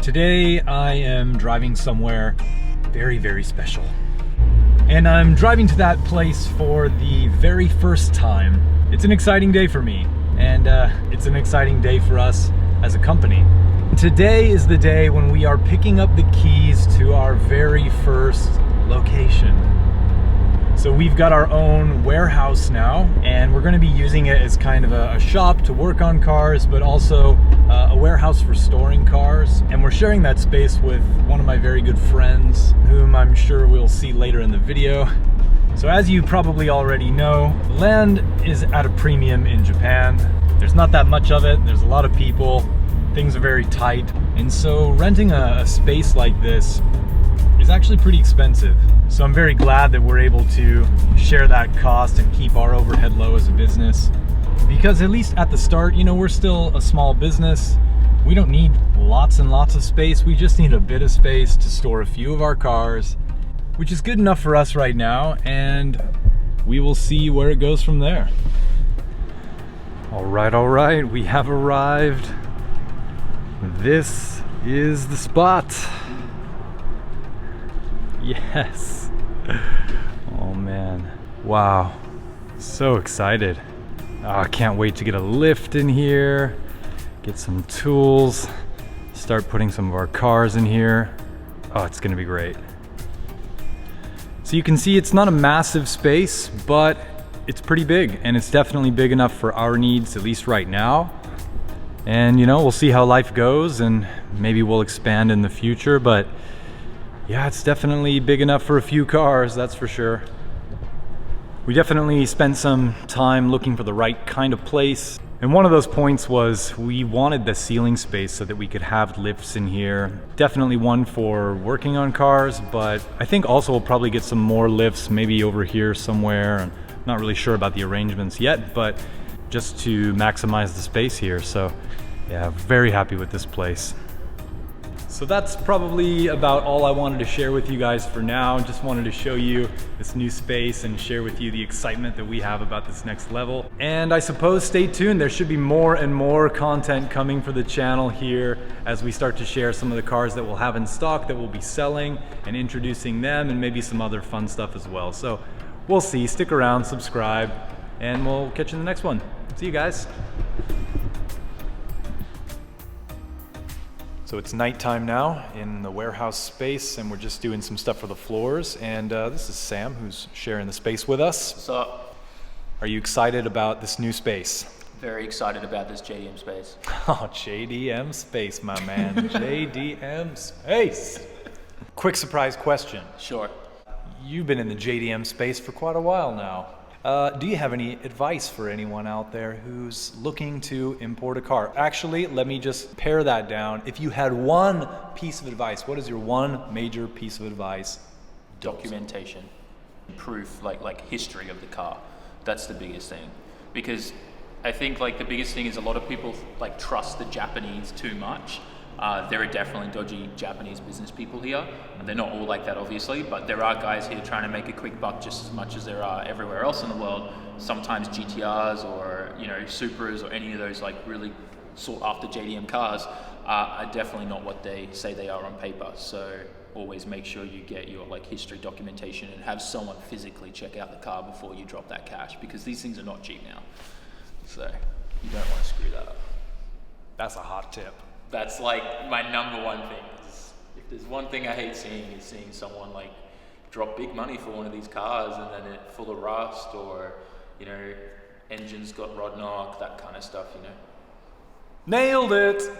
Today I am driving somewhere very, very special. And I'm driving to that place for the very first time. It's an exciting day for me, and it's an exciting day for us as a company. Today is the day when we are picking up the keys to our very first location. So we've got our own warehouse now, and we're going to be using it as kind of a shop to work on cars, but also a warehouse for storing cars. And we're sharing that space with one of my very good friends, whom I'm sure we'll see later in the video. So as you probably already know, land is at a premium in Japan. There's not that much of it, there's a lot of people, things are very tight, and so renting a space like this is actually pretty expensive. So I'm very glad that we're able to share that cost and keep our overhead low as a business. Because at least at the start, you know, we're still a small business. We don't need lots and lots of space. We just need a bit of space to store a few of our cars, which is good enough for us right now, and we will see where it goes from there. All right, we have arrived. This is the spot. Yes. Oh man. Wow. So excited. Oh, I can't wait to get a lift in here, get some tools, start putting some of our cars in here. Oh, it's gonna be great. So you can see it's not a massive space, but it's pretty big, and it's definitely big enough for our needs, at least right now. And you know, we'll see how life goes, and maybe we'll expand in the future, but yeah, it's definitely big enough for a few cars, that's for sure. We definitely spent some time looking for the right kind of place. And one of those points was we wanted the ceiling space so that we could have lifts in here. Definitely one for working on cars, but I think also we'll probably get some more lifts maybe over here somewhere. I'm not really sure about the arrangements yet, but just to maximize the space here. So yeah, very happy with this place. So that's probably about all I wanted to share with you guys for now. Just wanted to show you this new space and share with you the excitement that we have about this next level. And I suppose stay tuned. There should be more and more content coming for the channel here as we start to share some of the cars that we'll have in stock that we'll be selling and introducing them, and maybe some other fun stuff as well. So we'll see. Stick around, subscribe, and we'll catch you in the next one. See you guys. So it's nighttime now in the warehouse space, and we're just doing some stuff for the floors. And this is Sam, who's sharing the space with us. What's up? Are you excited about this new space? Very excited about this JDM space. Oh, JDM space, my man. JDM space. Quick surprise question. Sure. You've been in the JDM space for quite a while now. Do you have any advice for anyone out there who's looking to import a car? Actually, let me just pare that down. If you had one piece of advice, what is your one major piece of advice? Documentation, proof, like history of the car. That's the biggest thing. Because I think like the biggest thing is a lot of people like trust the Japanese too much. There are definitely dodgy Japanese business people here. They're not all like that, obviously, but there are guys here trying to make a quick buck just as much as there are everywhere else in the world. Sometimes GTRs or, you know, Supras or any of those like really sought after JDM cars are definitely not what they say they are on paper. So always make sure you get your like history documentation and have someone physically check out the car before you drop that cash, because these things are not cheap now. So you don't want to screw that up. That's a hot tip. That's like my number one thing. If there's one thing I hate seeing, is seeing someone like drop big money for one of these cars and then it full of rust, or, you know, engine's got rod knock, that kind of stuff, you know. Nailed it!